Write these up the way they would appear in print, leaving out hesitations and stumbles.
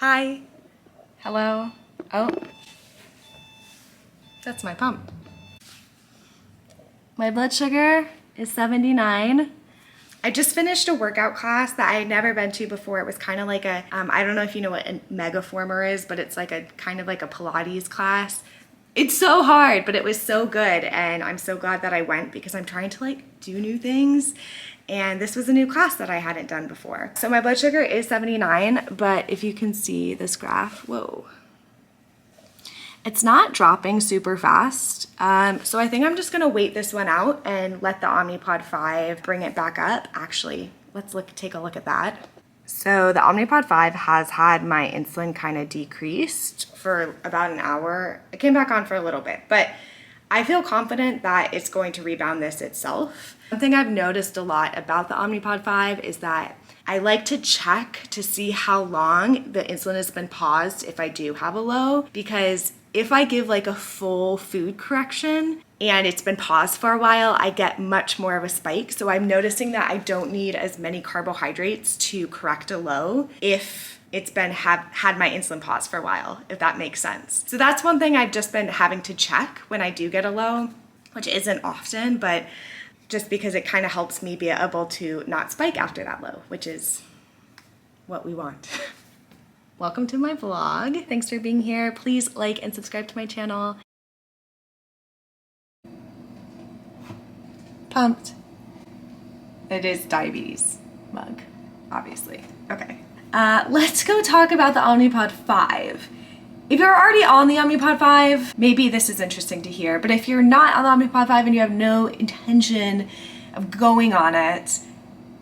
Hi. Hello. Oh, that's my pump. My blood sugar is 79. I just finished a workout class that I had never been to before. It was kind of like a, I don't know if you know what a megaformer is, but it's like a kind of like a Pilates class. It's so hard, but it was so good. And I'm so glad that I went because I'm trying to like do new things. And this was a new class that I hadn't done before. So my blood sugar is 79, but if you can see this graph, whoa. It's not dropping super fast. So I think I'm just gonna wait this one out and let the Omnipod 5 bring it back up. Actually, let's take a look at that. So the Omnipod 5 has had my insulin kind of decreased for about an hour. It came back on for a little bit, but I feel confident that it's going to rebound this itself. One thing I've noticed a lot about the Omnipod 5 is that I like to check to see how long the insulin has been paused if I do have a low, because if I give like a full food correction and it's been paused for a while, I get much more of a spike. So I'm noticing that I don't need as many carbohydrates to correct a low if it's been had my insulin pause for a while, if that makes sense. So that's one thing I've just been having to check when I do get a low, which isn't often, but just because it kind of helps me be able to not spike after that low, which is what we want. Welcome to my vlog. Thanks for being here. Please like and subscribe to my channel. Pumped. It is diabetes mug, obviously. Okay. Let's go talk about the Omnipod 5. If you're already on the Omnipod 5, maybe this is interesting to hear, but if you're not on the Omnipod 5 and you have no intention of going on it,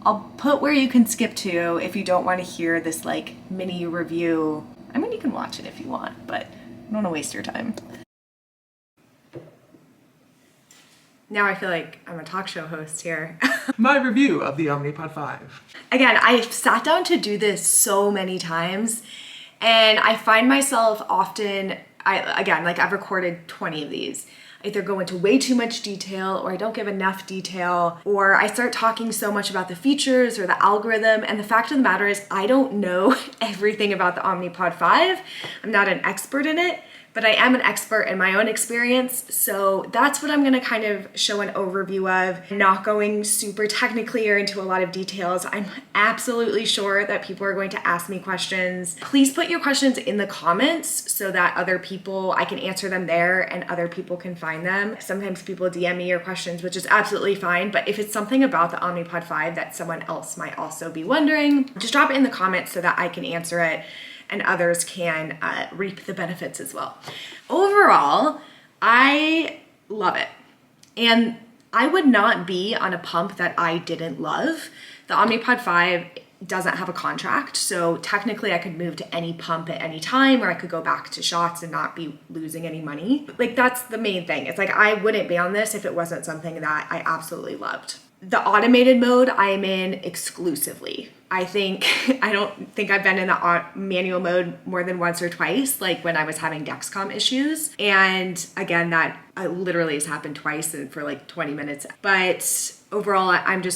I'll put where you can skip to if you don't want to hear this like mini review. I mean, you can watch it if you want, but I don't want to waste your time. Now I feel like I'm a talk show host here. My review of the Omnipod 5. Again, I've sat down to do this so many times, and I find myself often, I've recorded 20 of these. I either go into way too much detail, or I don't give enough detail, or I start talking so much about the features or the algorithm, and the fact of the matter is I don't know everything about the Omnipod 5. I'm not an expert in it, but I am an expert in my own experience. So that's what I'm gonna kind of show an overview of, not going super technically or into a lot of details. I'm absolutely sure that people are going to ask me questions. Please put your questions in the comments so that I can answer them there and other people can find them. Sometimes people DM me your questions, which is absolutely fine. But if it's something about the Omnipod 5 that someone else might also be wondering, just drop it in the comments so that I can answer it and others can reap the benefits as well. Overall, I love it. And I would not be on a pump that I didn't love. The Omnipod 5 doesn't have a contract, so technically I could move to any pump at any time, or I could go back to shots and not be losing any money. Like, that's the main thing. It's like I wouldn't be on this if it wasn't something that I absolutely loved. The automated mode I am in exclusively. I don't think I've been in the manual mode more than once or twice, like when I was having dexcom issues. And again, that literally has happened twice and for like 20 minutes. But overall, I'm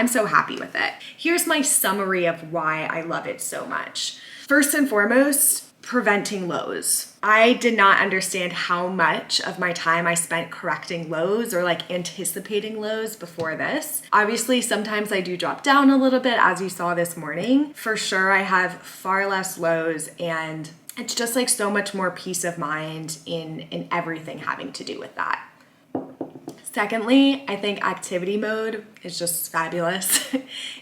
so happy with it. Here's my summary of why I love it so much. First and foremost, preventing lows. I did not understand how much of my time I spent correcting lows or like anticipating lows before this. Obviously, sometimes I do drop down a little bit, as you saw this morning. For sure, I have far less lows, and it's just like so much more peace of mind in everything having to do with that. Secondly, I think activity mode is just fabulous.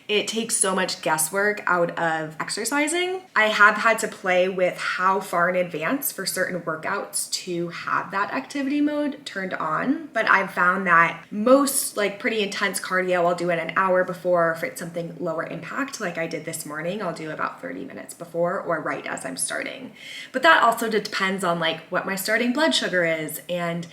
It takes so much guesswork out of exercising. I have had to play with how far in advance for certain workouts to have that activity mode turned on, but I've found that most like pretty intense cardio, I'll do it an hour before. If it's something lower impact, like I did this morning, I'll do about 30 minutes before or right as I'm starting. But that also depends on like what my starting blood sugar is, and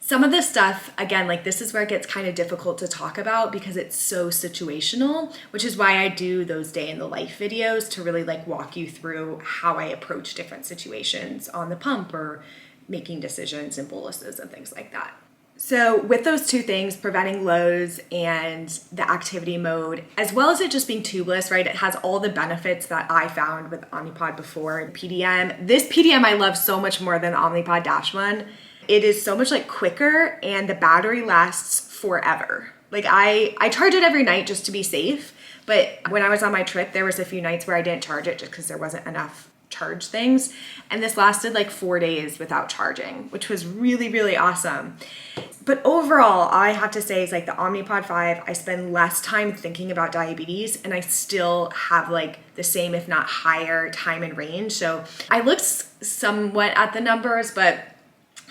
some of this stuff, again, like this is where it gets kind of difficult to talk about because it's so situational, which is why I do those day in the life videos to really like walk you through how I approach different situations on the pump or making decisions and boluses and things like that. So with those two things, preventing lows and the activity mode, as well as it just being tubeless, right? It has all the benefits that I found with Omnipod before. PDM, this PDM I love so much more than the Omnipod Dash one. It is so much like quicker and the battery lasts forever. Like I charge it every night just to be safe. But when I was on my trip, there was a few nights where I didn't charge it just because there wasn't enough charge things. And this lasted like 4 days without charging, which was really, really awesome. But overall, all I have to say is like the Omnipod 5, I spend less time thinking about diabetes and I still have like the same, if not higher time in range. So I looked somewhat at the numbers, but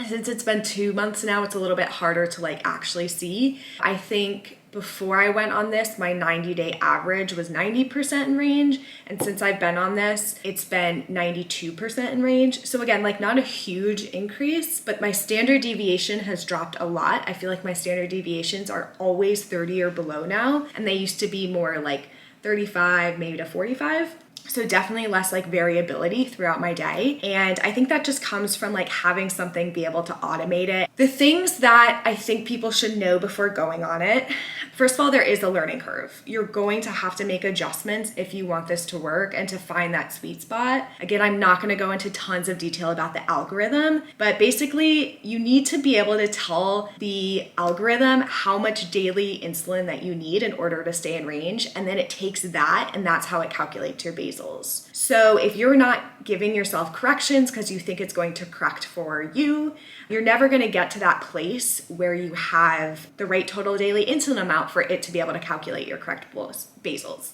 since it's been 2 months now, it's a little bit harder to like actually see. I think before I went on this, my 90-day average was 90% in range. And since I've been on this, it's been 92% in range. So again, like not a huge increase, but my standard deviation has dropped a lot. I feel like my standard deviations are always 30 or below now. And they used to be more like 35, maybe to 45. So definitely less like variability throughout my day. And I think that just comes from like having something be able to automate it. The things that I think people should know before going on it, first of all, there is a learning curve. You're going to have to make adjustments if you want this to work and to find that sweet spot. Again, I'm not going to go into tons of detail about the algorithm, but basically you need to be able to tell the algorithm how much daily insulin that you need in order to stay in range. And then it takes that and that's how it calculates your basal. So if you're not giving yourself corrections because you think it's going to correct for you, you're never going to get to that place where you have the right total daily insulin amount for it to be able to calculate your correct basals,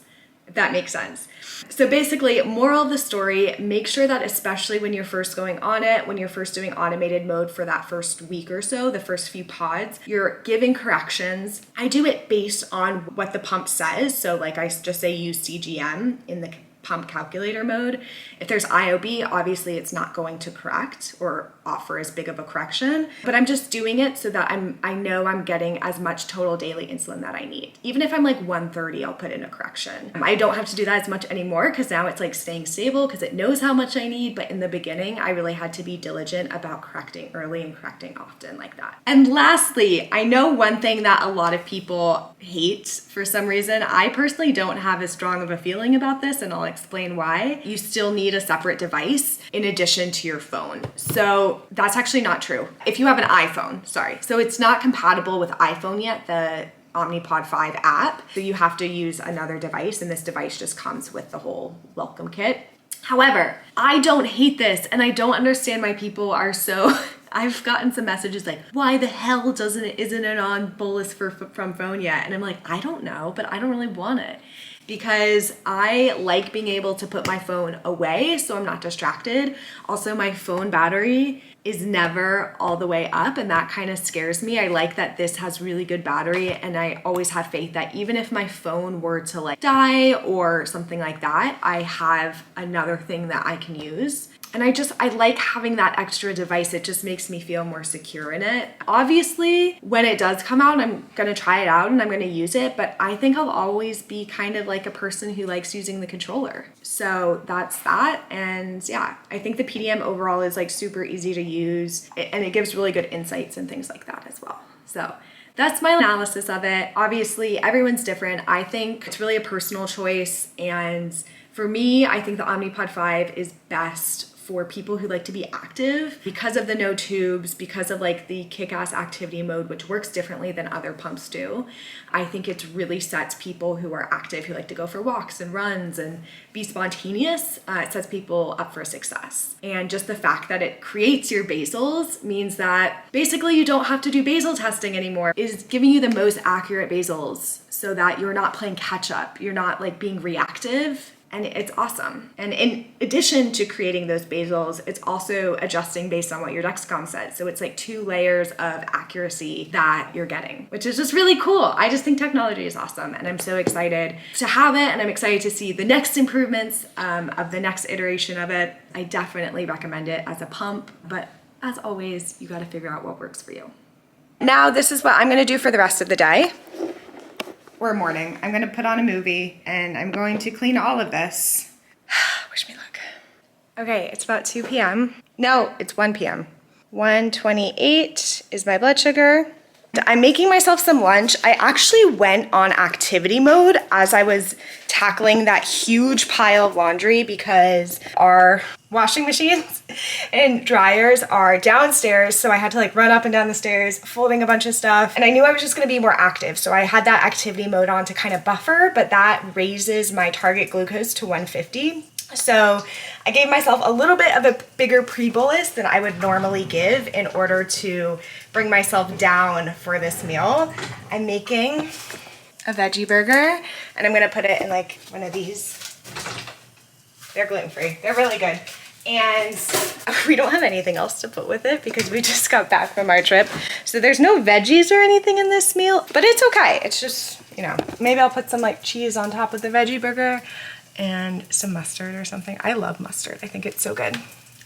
if that makes sense. So basically, moral of the story, make sure that especially when you're first going on it, when you're first doing automated mode for that first week or so, the first few pods, you're giving corrections. I do it based on what the pump says. So like I just say use CGM in the pump calculator mode. If there's IOB, obviously it's not going to correct or offer as big of a correction, but I'm just doing it so that I know I'm getting as much total daily insulin that I need. Even if I'm like 130, I'll put in a correction. I don't have to do that as much anymore because now it's like staying stable because it knows how much I need. But in the beginning, I really had to be diligent about correcting early and correcting often like that. And lastly, I know one thing that a lot of people hate for some reason. I personally don't have as strong of a feeling about this, and I'll explain why. You still need a separate device in addition to your phone. So that's actually not true. If you have an iPhone, so it's not compatible with iPhone yet, the Omnipod 5 app. So you have to use another device, and this device just comes with the whole welcome kit. However, I don't hate this, and I don't understand why people are so... I've gotten some messages like, why the hell isn't it on bolus from phone yet? And I'm like, I don't know, but I don't really want it because I like being able to put my phone away so I'm not distracted. Also, my phone battery is never all the way up, and that kind of scares me. I like that this has really good battery, and I always have faith that even if my phone were to like die or something like that, I have another thing that I can use. And I like having that extra device. It just makes me feel more secure in it. Obviously, when it does come out, I'm gonna try it out and I'm gonna use it, but I think I'll always be kind of like a person who likes using the controller. So that's that. And yeah, I think the PDM overall is like super easy to use, and it gives really good insights and things like that as well. So that's my analysis of it. Obviously, everyone's different. I think it's really a personal choice. And for me, I think the Omnipod 5 is best for people who like to be active because of the no tubes, because of like the kick-ass activity mode, which works differently than other pumps do. I think it really sets people who are active, who like to go for walks and runs and be spontaneous, it sets people up for success. And just the fact that it creates your basals means that basically you don't have to do basal testing anymore. It is giving you the most accurate basals so that you're not playing catch up. You're not like being reactive. And it's awesome. And in addition to creating those basals, it's also adjusting based on what your dexcom said. So it's like 2 layers of accuracy that you're getting, which is just really cool. I just think technology is awesome, and I'm so excited to have it, and I'm excited to see the next improvements of the next iteration of it. I definitely recommend it as a pump, but as always, you gotta figure out what works for you. Now, this is what I'm gonna do for the rest of the day. Or morning. I'm gonna put on a movie and I'm going to clean all of this. Wish me luck. Okay, it's about 2 p.m. No, it's 1 p.m. 1:28 is my blood sugar. I'm making myself some lunch. I actually went on activity mode as I was tackling that huge pile of laundry because our washing machines and dryers are downstairs. So I had to like run up and down the stairs, folding a bunch of stuff. And I knew I was just gonna be more active. So I had that activity mode on to kind of buffer, but that raises my target glucose to 150. So I gave myself a little bit of a bigger pre-bolus than I would normally give in order to bring myself down for this meal. I'm making a veggie burger and I'm gonna put it in like one of these. They're gluten-free, they're really good. And we don't have anything else to put with it because we just got back from our trip. So there's no veggies or anything in this meal, but it's okay. It's just, you know, maybe I'll put some like cheese on top of the veggie burger and some mustard or something. I love mustard. I think it's so good.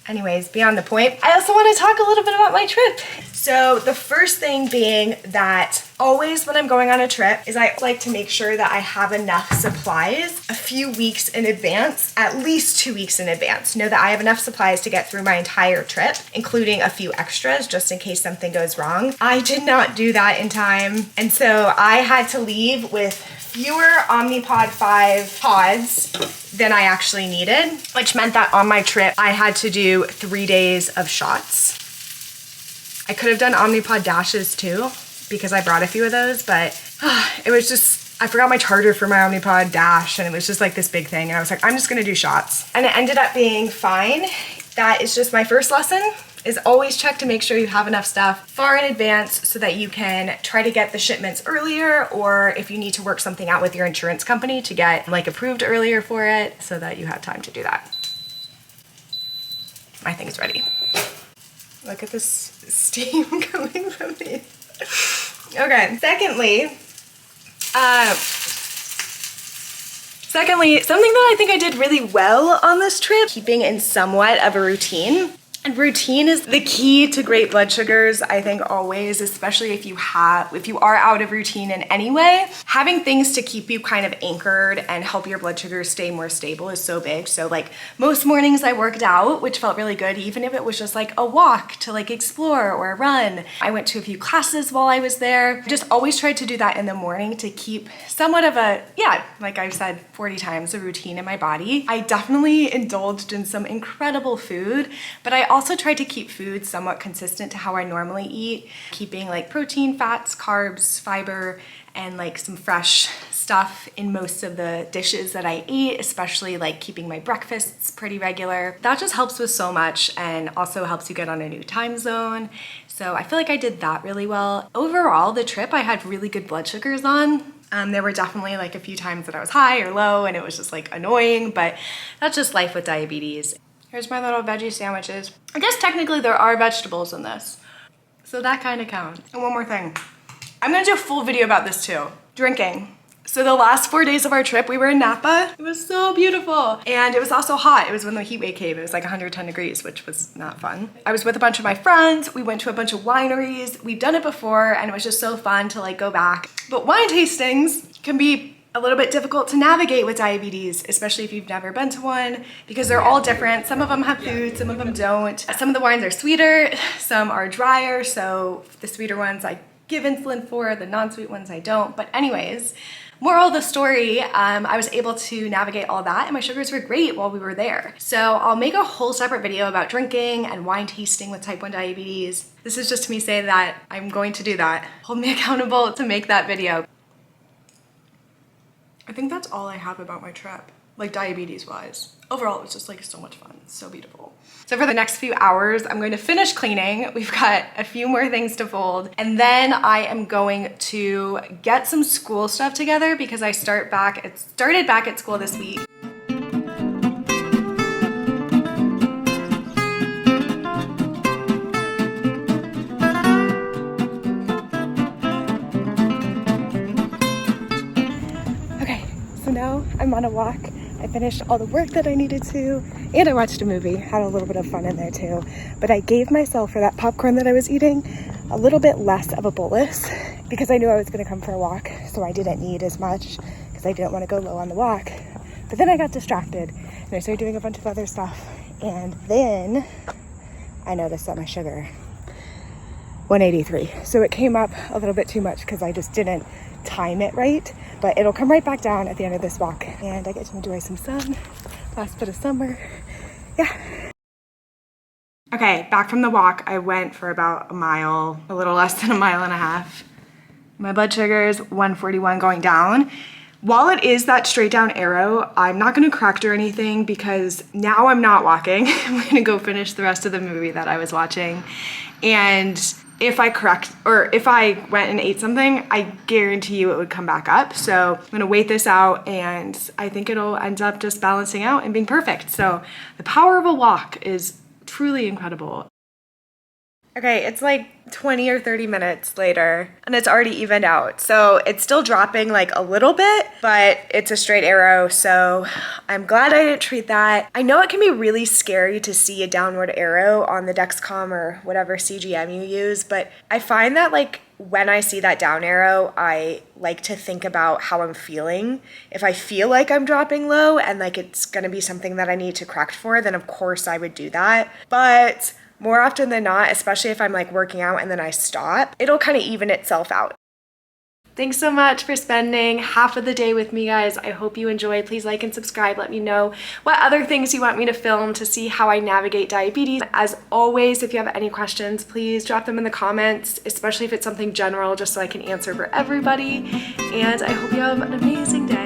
Anyways, beyond the point, I also want to talk a little bit about my trip. So the first thing being that always when I'm going on a trip is I like to make sure that I have enough supplies a few weeks in advance, at least 2 weeks in advance. Know that I have enough supplies to get through my entire trip, including a few extras just in case something goes wrong. I did not do that in time. And so I had to leave with fewer Omnipod 5 pods than I actually needed, which meant that on my trip, I had to do 3 days of shots. I could have done Omnipod dashes too, because I brought a few of those, but it was just, I forgot my charger for my Omnipod dash, and it was just like this big thing, and I was like, I'm just gonna do shots. And it ended up being fine. That is just my first lesson, is always check to make sure you have enough stuff far in advance so that you can try to get the shipments earlier, or if you need to work something out with your insurance company to get like approved earlier for it so that you have time to do that. My thing's ready. Look at this steam coming from me. Okay, secondly, something that I think I did really well on this trip, keeping in somewhat of a routine. And routine is the key to great blood sugars, I think always, especially if you are out of routine in any way. Having things to keep you kind of anchored and help your blood sugars stay more stable is so big. So like most mornings I worked out, which felt really good, even if it was just like a walk to like explore or a run. I went to a few classes while I was there. Just always tried to do that in the morning to keep somewhat of a, like I've said 40 times, a routine in my body. I definitely indulged in some incredible food, but I also tried to keep food somewhat consistent to how I normally eat, keeping like protein, fats, carbs, fiber, and like some fresh stuff in most of the dishes that I eat, especially like keeping my breakfasts pretty regular. That just helps with so much and also helps you get on a new time zone. So I feel like I did that really well. Overall, the trip I had really good blood sugars on. There were definitely like a few times that I was high or low and it was just like annoying, but that's just life with diabetes. Here's my little veggie sandwiches. I guess technically there are vegetables in this, so that kind of counts. And one more thing. I'm gonna do a full video about this too. Drinking. So the last 4 days of our trip, we were in Napa. It was so beautiful. And it was also hot. It was when the heat wave came. It was like 110 degrees, which was not fun. I was with a bunch of my friends. We went to a bunch of wineries. We've done it before and it was just so fun to like go back. But wine tastings can be a little bit difficult to navigate with diabetes, especially if you've never been to one, because they're all different. Some of them have food, some of them don't. Some of the wines are sweeter, some are drier, so the sweeter ones I give insulin for, the non-sweet ones I don't. But anyways, moral of the story, I was able to navigate all that and my sugars were great while we were there. So I'll make a whole separate video about drinking and wine tasting with type 1 diabetes. This is just me saying that I'm going to do that. Hold me accountable to make that video. I think that's all I have about my trip, like diabetes wise. Overall, it was just like so much fun, so beautiful. So for the next few hours, I'm going to finish cleaning. We've got a few more things to fold. And then I am going to get some school stuff together because I started back at school this week. I'm on a walk. I finished all the work that I needed to, and I watched a movie, had a little bit of fun in there too. But I gave myself, for that popcorn that I was eating, a little bit less of a bolus because I knew I was gonna come for a walk, so I didn't need as much because I didn't want to go low on the walk. But then I got distracted and I started doing a bunch of other stuff, and then I noticed that my sugar 183. So it came up a little bit too much because I just didn't time it right, but it'll come right back down at the end of this walk and I get to enjoy some sun, last bit of summer. Yeah. Okay, back from the walk. I went for about a mile, a little less than a mile and a half. My blood sugar is 141 going down. While it is that straight down arrow, I'm not gonna correct or anything because now I'm not walking. I'm gonna go finish the rest of the movie that I was watching. And if I correct, or if I went and ate something, I guarantee you it would come back up. So I'm gonna wait this out and I think it'll end up just balancing out and being perfect. So the power of a walk is truly incredible. Okay, it's like 20 or 30 minutes later and it's already evened out. So it's still dropping like a little bit, but it's a straight arrow. So I'm glad I didn't treat that. I know it can be really scary to see a downward arrow on the Dexcom or whatever CGM you use, but I find that like when I see that down arrow, I like to think about how I'm feeling. If I feel like I'm dropping low and like it's gonna be something that I need to correct for, then of course I would do that. But more often than not, especially if I'm like working out and then I stop, it'll kind of even itself out. Thanks so much for spending half of the day with me, guys. I hope you enjoyed. Please like and subscribe. Let me know what other things you want me to film to see how I navigate diabetes. As always, if you have any questions, please drop them in the comments, especially if it's something general, just so I can answer for everybody. And I hope you have an amazing day.